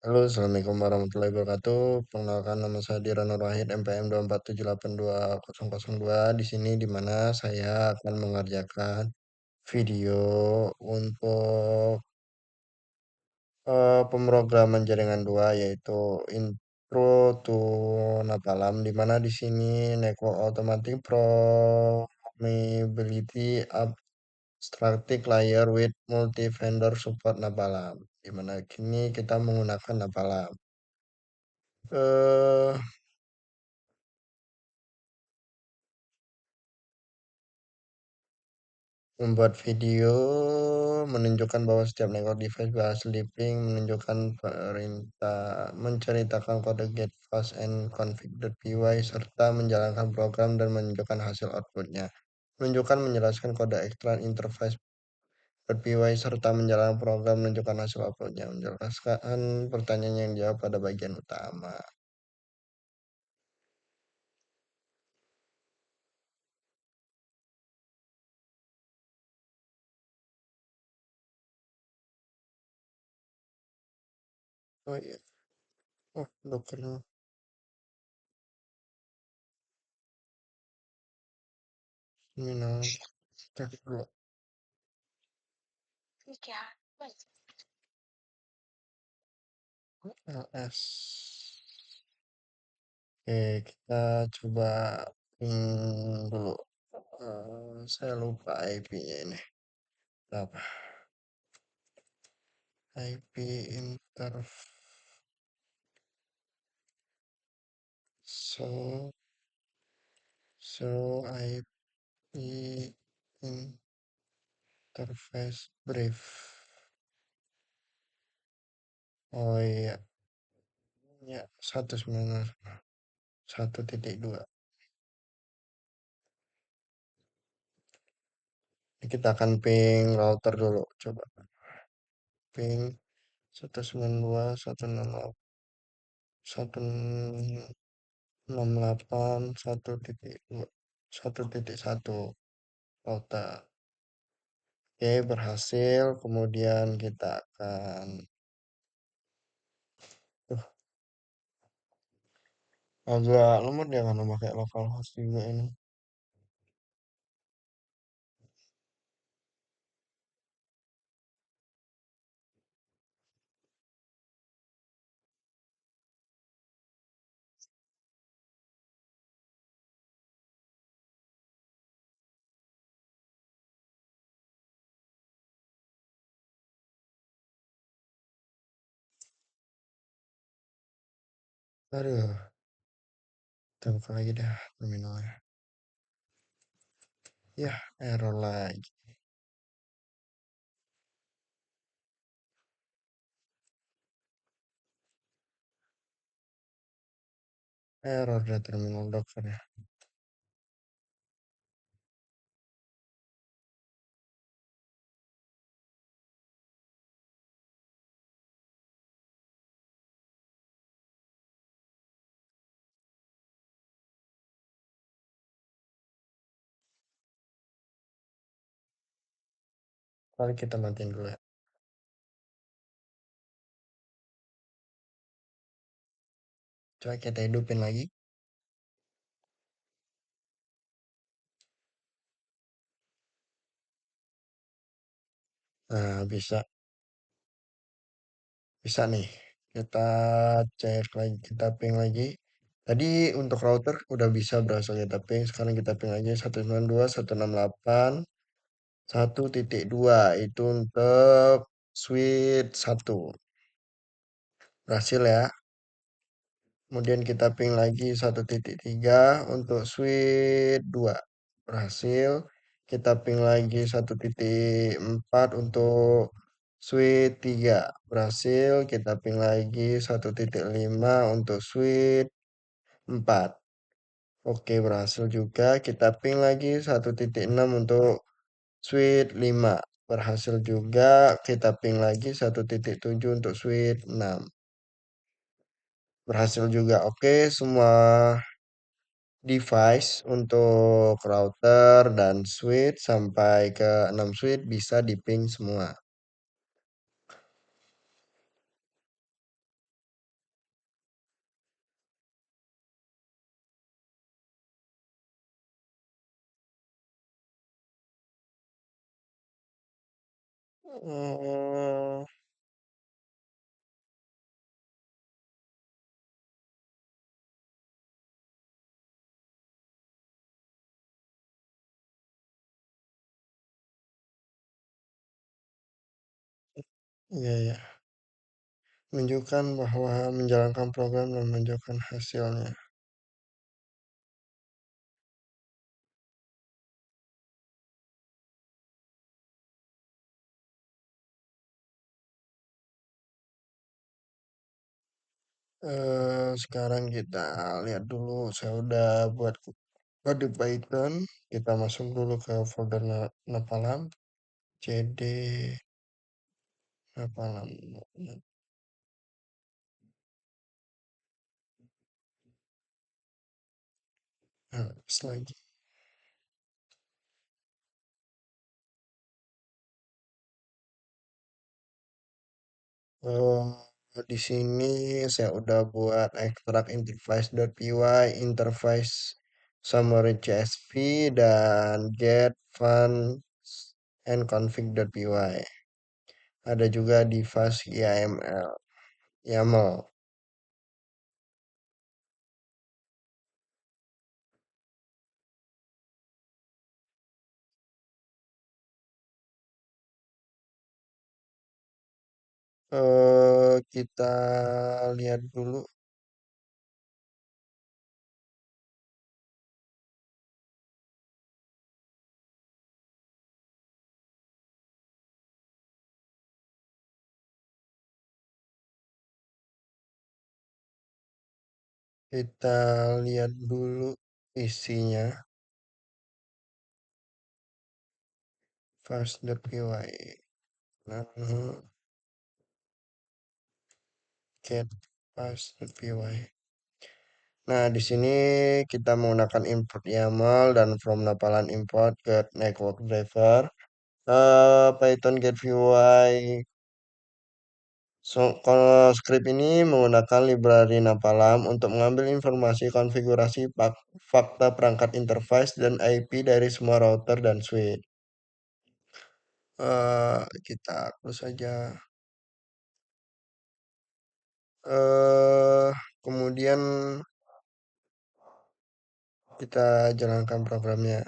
Halo, Assalamualaikum warahmatullahi wabarakatuh. Perkenalkan nama saya Diran Nur Wahid, MPM 2478202. Di sini di mana saya akan mengerjakan video untuk pemrograman jaringan 2 yaitu Intro to Napalam di mana di sini Network Automatic Programmability Abstractive Layer with Multi-Vendor Support Napalam. Di mana kini kita menggunakan Napalam. eh Membuat video menunjukkan bahwa setiap network device berhasil di-ping, menunjukkan menceritakan kode get fast and config.py, serta menjalankan program dan menunjukkan hasil outputnya. Menunjukkan menjelaskan kode extract interface.py, serta menjalankan program menunjukkan hasil outputnya. Menjelaskan pertanyaan yang dijawab pada bagian utama. Oh iya, oh dokternya. Terminal cek dulu. LS. Oke, kita coba dulu. Saya lupa IP-nya ini. Berapa? IP interface. So, IP interface brief. Oh iya, ya 191.1.2. Ini kita akan ping router dulu. Coba ping 192.168.1.2 1.1 router. Oke, berhasil. Kemudian kita akan uh, agak lemot ya karena pakai localhost juga ini. Aduh, kita buka lagi dah terminalnya. Ya, error lagi. Error dah terminal dokter ya. Mari kita matiin dulu ya. Coba kita hidupin lagi. Nah, bisa. Bisa nih. Kita cek lagi, kita ping lagi. Tadi untuk router udah bisa berhasil kita ping. Sekarang kita ping lagi 192.168.1.2 itu untuk switch 1. Berhasil ya. Kemudian kita ping lagi 1.3 untuk switch 2. Berhasil. Kita ping lagi 1.4 untuk switch 3. Berhasil. Kita ping lagi 1.5 untuk switch 4. Oke, berhasil juga. Kita ping lagi 1.6 untuk switch 5. Berhasil juga. Kita ping lagi 1.7 untuk switch 6. Berhasil juga. Oke, semua device untuk router dan switch sampai ke 6 switch bisa diping semua. Oh, iya ya. Menunjukkan bahwa menjalankan program dan menunjukkan hasilnya. Sekarang kita lihat dulu. Saya udah buat kode Python. Kita masuk dulu ke folder Napalam. CD Napalam. Nah, lagi. Oh, di sini saya udah buat ekstrak interface.py, interface summary CSV, dan get fun and config.py. Ada juga di fast YAML. YAML. Kita lihat dulu. Kita lihat dulu isinya. Fast.py. Lalu get fast.py. Nah, di sini kita menggunakan import YAML dan from Napalan import get network driver. Python get UI. So, kalau script ini menggunakan library Napalam untuk mengambil informasi konfigurasi fakta perangkat interface dan IP dari semua router dan switch. Kita close saja. Kemudian kita jalankan programnya.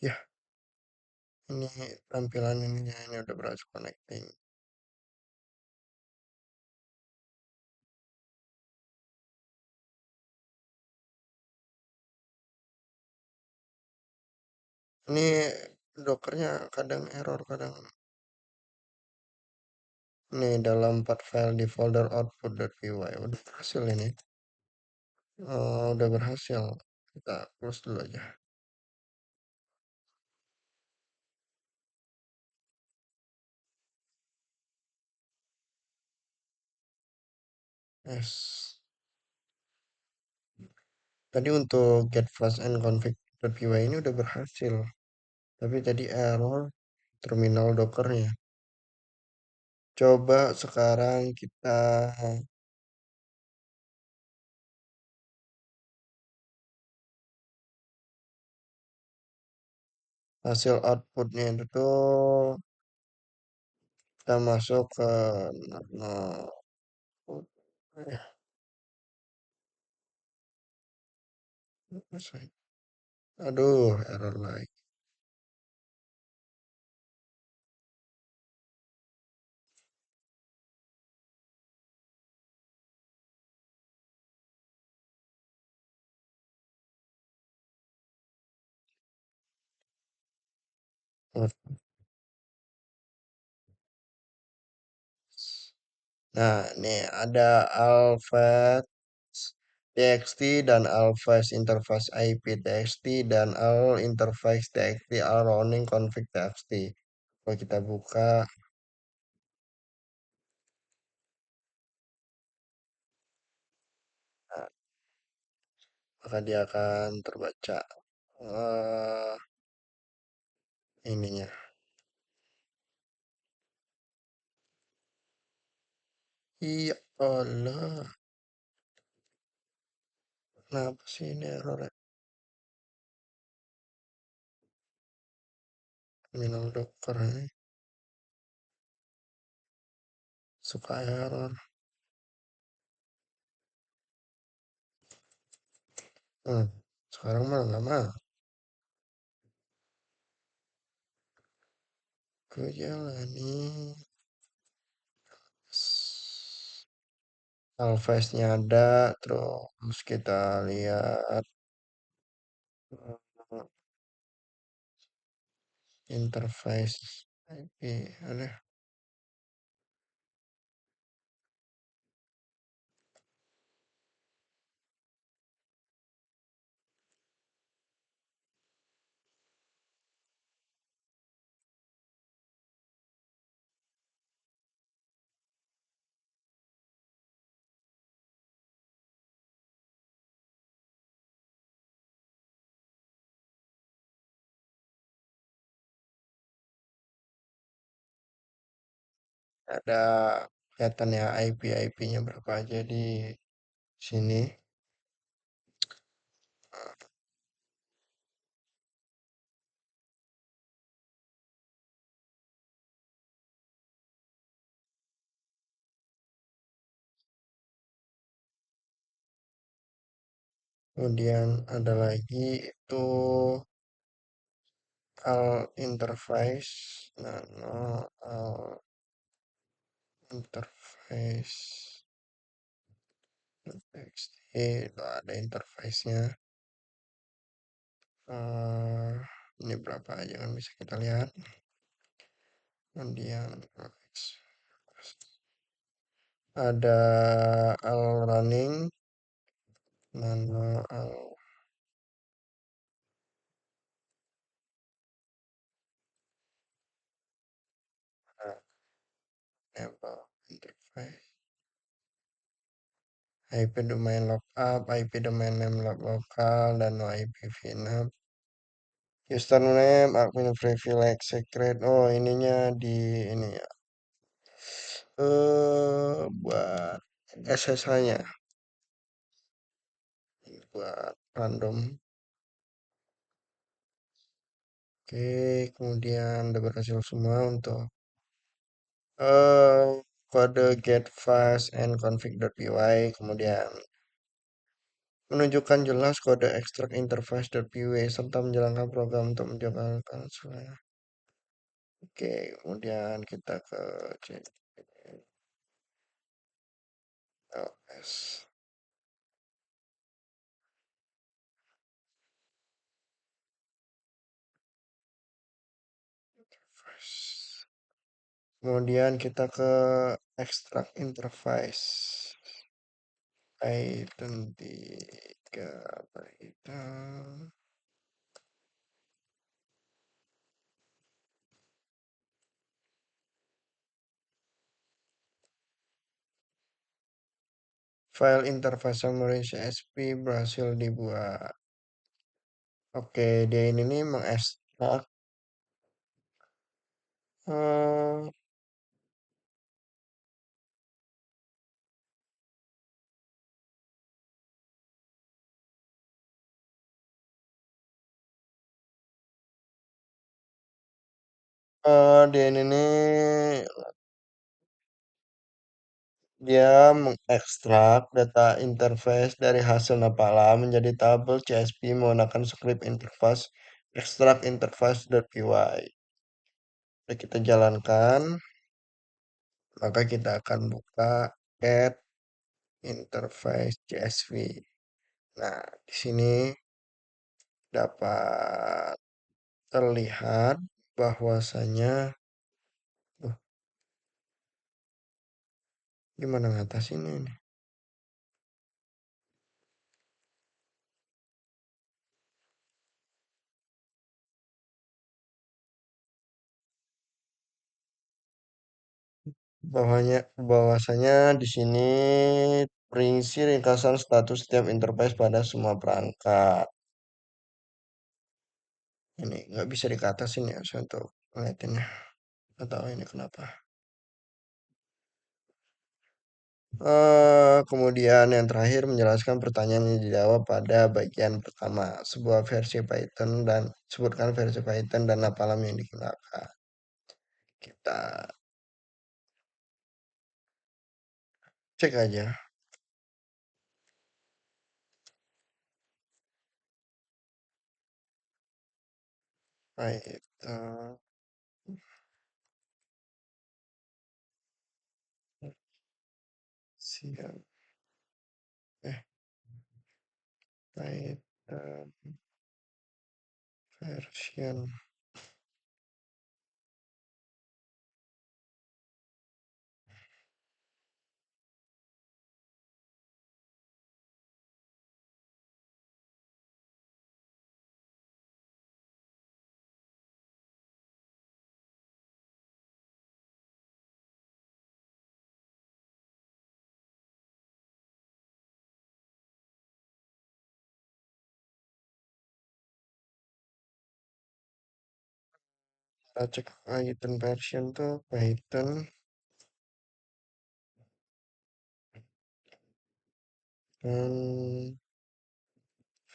Ya, ini tampilan ini udah berhasil connecting. Ini Dockernya kadang error, kadang nih dalam 4 file di folder output.py udah berhasil ini. Udah berhasil. Kita close dulu aja. Yes. Tadi untuk get fast and config.py ini udah berhasil. Tapi tadi error terminal Dockernya. Coba sekarang kita hasil outputnya itu tuh kita masuk ke nah, eh, aduh error lagi. Nah, nih ada alpha txt dan alpha interface IP txt dan all interface txt all running config txt. Kalau kita buka, nah, maka dia akan terbaca ininya. Iya Allah, kenapa sih ini error ya? Terminal Docker ini suka error. Hmm, sekarang malah nggak mau. Ku jalani. Alves-nya ada, terus kita lihat eh, interface IP. Ada. Ada kelihatan ya IP-IP-nya berapa aja di sini. Kemudian ada lagi itu al interface, nano al interface txt itu ada interface-nya. Eh, ini berapa aja kan bisa kita lihat. Kemudian ada al running, nano al enable interface. IP domain lookup, IP domain name lokal, dan no IP VNAB. Username, admin privilege, secret. Oh, ininya di ini ya. Buat SSH-nya, buat random. Oke, kemudian udah berhasil semua untuk kode get fast and config.py, kemudian menunjukkan jelas kode extract interface.py serta menjalankan program untuk menjalankan semuanya. Oke, kemudian kita ke CLS. Kemudian kita ke extract interface. Python 3 Python. File interface summary CSV berhasil dibuat. Oke, dia ini nih mengekstrak eh, dia ini nih dia mengekstrak data interface dari hasil Napala menjadi tabel CSV menggunakan script interface extract interface.py. Kita jalankan, maka kita akan buka get interface CSV. Nah, di sini dapat terlihat bahwasanya, gimana ngatasinnya ini? Bahwasanya di sini berisi ringkasan status setiap interface pada semua perangkat. Ini nggak bisa dikatasin ya saya untuk ngeliatinnya. Nggak tahu ini kenapa. Kemudian yang terakhir menjelaskan pertanyaan yang dijawab pada bagian pertama. Sebuah versi Python dan sebutkan versi Python dan lapalam yang digunakan. Kita cek aja. Python. Siap. Eh, Python version. Kita cek Python version tuh Python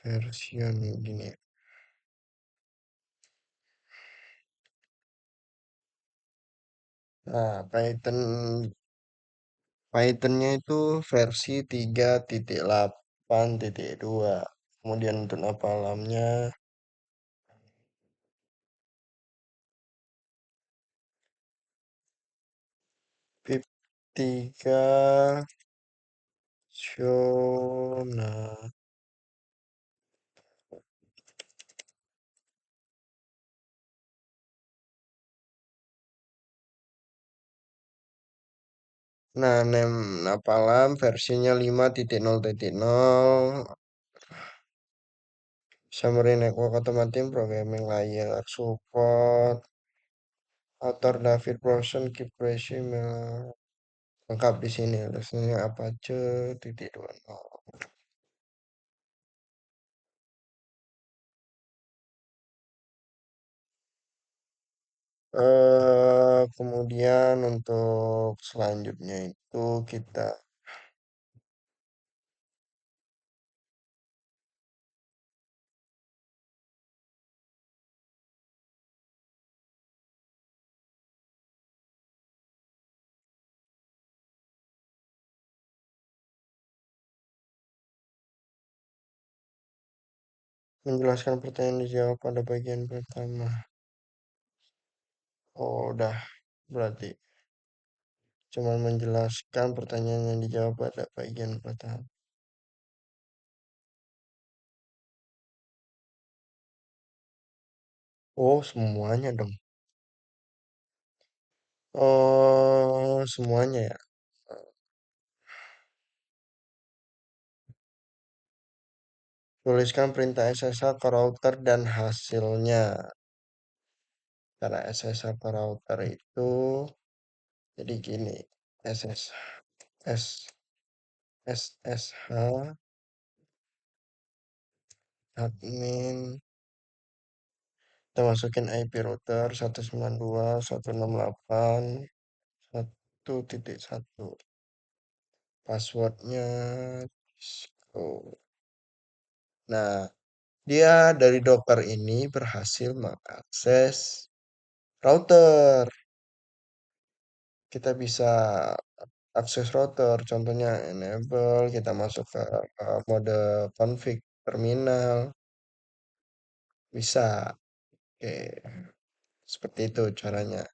version gini. Nah, Pythonnya itu versi 3.8.2. Kemudian untuk lapalamnya 3 zona. Nah, name lapalam versinya 5.0.0. Summary Network Automatic Programming Layer Support Author David Browson Keep Email lengkap di sini tulisannya Apache titik 20. Kemudian untuk selanjutnya itu kita menjelaskan pertanyaan dijawab pada bagian pertama. Oh, udah berarti cuma menjelaskan pertanyaan yang dijawab pada bagian pertama. Oh, semuanya dong. Oh, semuanya ya. Tuliskan perintah SSH ke router dan hasilnya. Cara SSH ke router itu jadi gini. SSH admin kita masukin IP router 192.168.1.1 passwordnya Cisco. Nah, dia dari Docker ini berhasil mengakses router. Kita bisa akses router, contohnya enable, kita masuk ke mode config terminal, bisa. Oke, seperti itu caranya.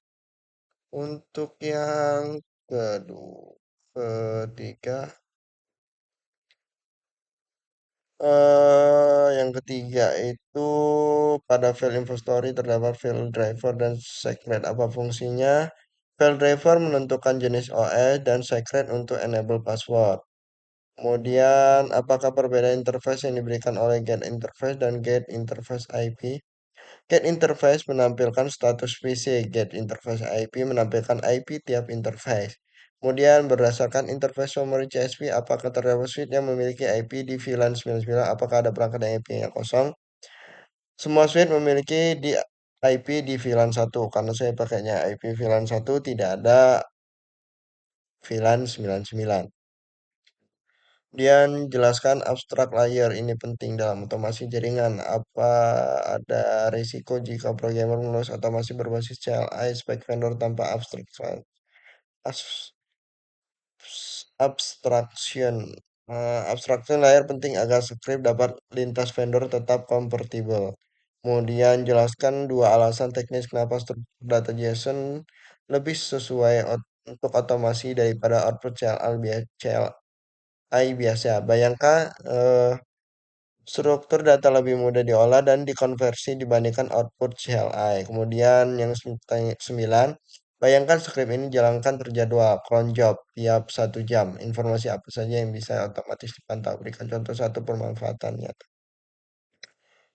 Untuk yang ketiga, yang ketiga itu pada file info story terdapat file driver dan secret. Apa fungsinya? File driver menentukan jenis OS dan secret untuk enable password. Kemudian, apakah perbedaan interface yang diberikan oleh get interface dan get interface IP? Get interface menampilkan status PC, get interface IP menampilkan IP tiap interface. Kemudian berdasarkan interface summary CSP, apakah terdapat switch yang memiliki IP di VLAN 99, apakah ada perangkat yang IP-nya kosong? Semua switch memiliki di IP di VLAN 1, karena saya pakainya IP VLAN 1 tidak ada VLAN 99. Kemudian jelaskan abstrak layer, ini penting dalam otomasi jaringan. Apa ada risiko jika programmer menulis otomasi berbasis CLI spek vendor tanpa abstraction. Abstraction layer penting agar script dapat lintas vendor tetap kompatibel. Kemudian jelaskan dua alasan teknis kenapa struktur data JSON lebih sesuai untuk otomasi daripada output CLI biasa. Bayangkan struktur data lebih mudah diolah dan dikonversi dibandingkan output CLI. Kemudian yang 9, bayangkan script ini jalankan terjadwal cron job tiap 1 jam. Informasi apa saja yang bisa otomatis dipantau? Berikan contoh satu pemanfaatannya.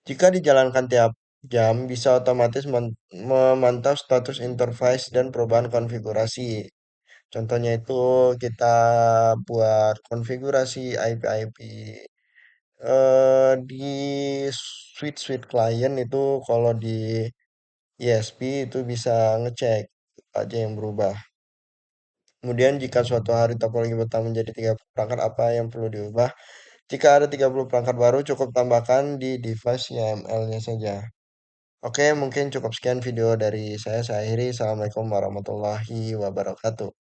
Jika dijalankan tiap jam, bisa otomatis memantau status interface dan perubahan konfigurasi. Contohnya itu kita buat konfigurasi IP-IP di suite client itu, kalau di ESP itu bisa ngecek apa aja yang berubah. Kemudian jika suatu hari topologi pertama menjadi 30 perangkat, apa yang perlu diubah? Jika ada 30 perangkat baru, cukup tambahkan di device YAML-nya saja. Oke, mungkin cukup sekian video dari saya. Saya akhiri. Assalamualaikum warahmatullahi wabarakatuh.